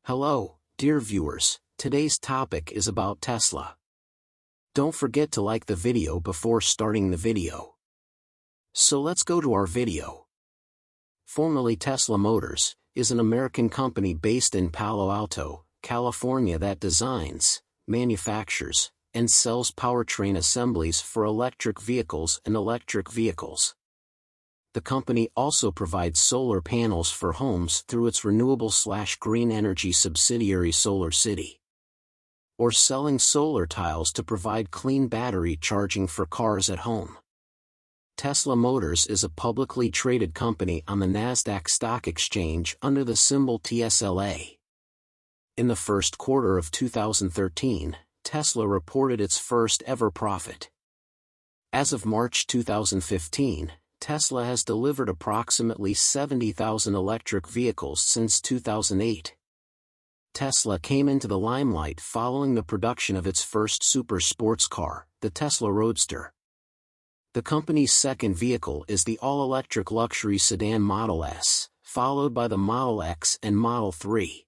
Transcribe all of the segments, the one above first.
Hello, dear viewers, today's topic is about Tesla. Don't forget to like the video before starting the video. So let's go to our video. Formerly Tesla Motors, is an American company based in Palo Alto, California that designs, manufactures, and sells powertrain assemblies for electric vehicles and electric vehicles. The company also provides solar panels for homes through its renewable/green energy subsidiary SolarCity. Or selling solar tiles to provide clean battery charging for cars at home. Tesla Motors is a publicly traded company on the Nasdaq Stock Exchange under the symbol TSLA. In the first quarter of 2013, Tesla reported its first ever profit. As of March 2015, Tesla has delivered approximately 70,000 electric vehicles since 2008. Tesla came into the limelight following the production of its first super sports car, the Tesla Roadster. The company's second vehicle is the all-electric luxury sedan Model S, followed by the Model X and Model 3.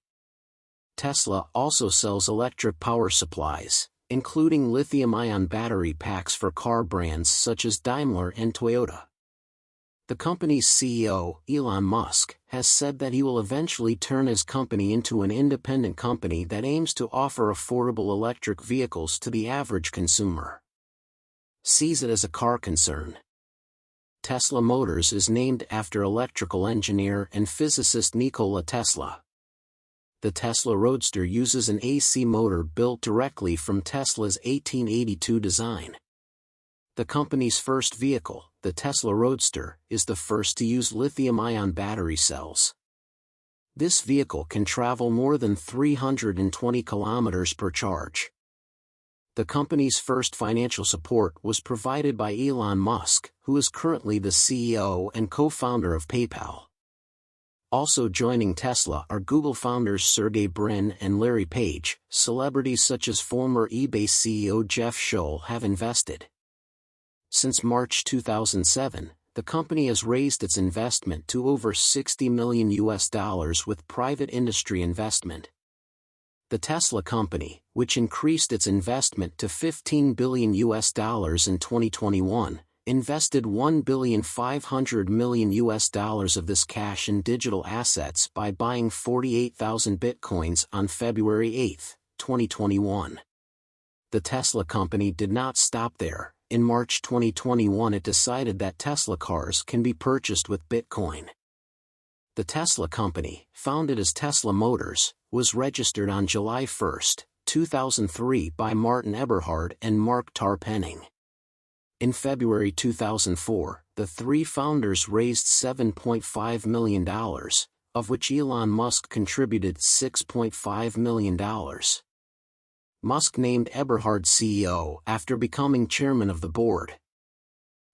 Tesla also sells electric power supplies, including lithium-ion battery packs for car brands such as Daimler and Toyota. The company's CEO, Elon Musk, has said that he will eventually turn his company into an independent company that aims to offer affordable electric vehicles to the average consumer. Sees it as a car concern. Tesla Motors is named after electrical engineer and physicist Nikola Tesla. The Tesla Roadster uses an AC motor built directly from Tesla's 1882 design. The company's first vehicle, the Tesla Roadster, is the first to use lithium-ion battery cells. This vehicle can travel more than 320 kilometers per charge. The company's first financial support was provided by Elon Musk, who is currently the CEO and co-founder of PayPal. Also joining Tesla are Google founders Sergey Brin and Larry Page. Celebrities such as former eBay CEO Jeff Scholl have invested. Since March 2007, the company has raised its investment to over $60 million with private industry investment. The Tesla company, which increased its investment to $15 billion in 2021, invested $1.5 billion of this cash in digital assets by buying 48,000 bitcoins on February 8, 2021. The Tesla company did not stop there. In March 2021 it decided that Tesla cars can be purchased with Bitcoin. The Tesla company, founded as Tesla Motors, was registered on July 1, 2003 by Martin Eberhard and Mark Tarpenning. In February 2004, the three founders raised $7.5 million, of which Elon Musk contributed $6.5 million. Musk named Eberhard CEO after becoming chairman of the board.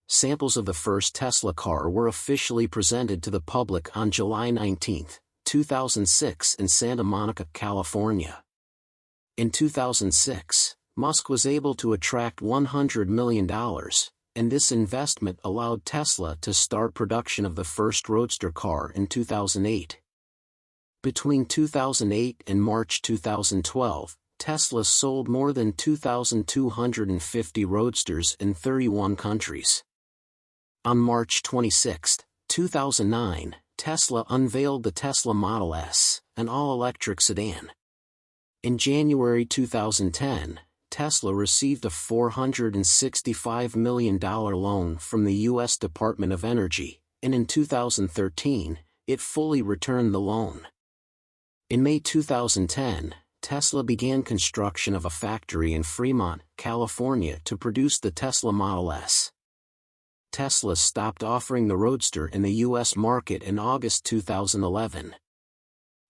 Samples of the first Tesla car were officially presented to the public on July 19, 2006 in Santa Monica, California. In 2006, Musk was able to attract $100 million, and this investment allowed Tesla to start production of the first Roadster car in 2008. Between 2008 and March 2012, Tesla sold more than 2,250 Roadsters in 31 countries. On March 26, 2009, Tesla unveiled the Tesla Model S, an all-electric sedan. In January 2010, Tesla received a $465 million loan from the U.S. Department of Energy, and in 2013, it fully returned the loan. In May 2010, Tesla began construction of a factory in Fremont, California to produce the Tesla Model S. Tesla stopped offering the Roadster in the U.S. market in August 2011.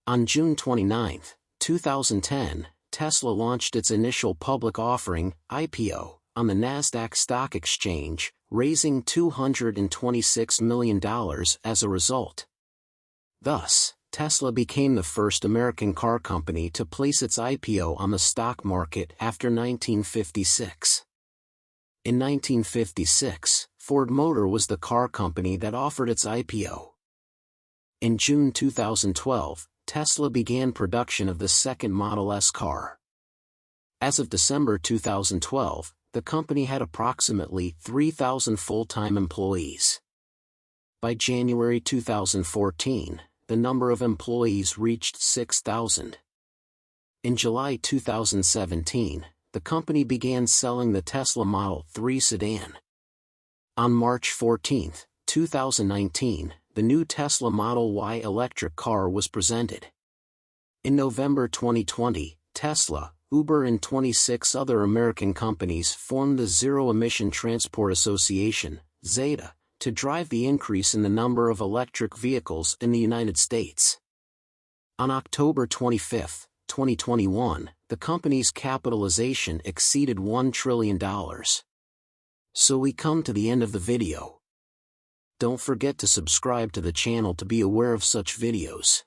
On June 29, 2010, Tesla launched its initial public offering, IPO, on the Nasdaq Stock Exchange, raising $226 million as a result. Thus, Tesla became the first American car company to place its IPO on the stock market after 1956. In 1956, Ford Motor was the car company that offered its IPO. In June 2012, Tesla began production of the second Model S car. As of December 2012, the company had approximately 3,000 full-time employees. By January 2014, the number of employees reached 6,000. In July 2017, the company began selling the Tesla Model 3 sedan. On March 14, 2019, the new Tesla Model Y electric car was presented. In November 2020, Tesla, Uber and 26 other American companies formed the Zero Emission Transport Association, ZETA, to drive the increase in the number of electric vehicles in the United States. On October 25, 2021, the company's capitalization exceeded $1 trillion. So we come to the end of the video. Don't forget to subscribe to the channel to be aware of such videos.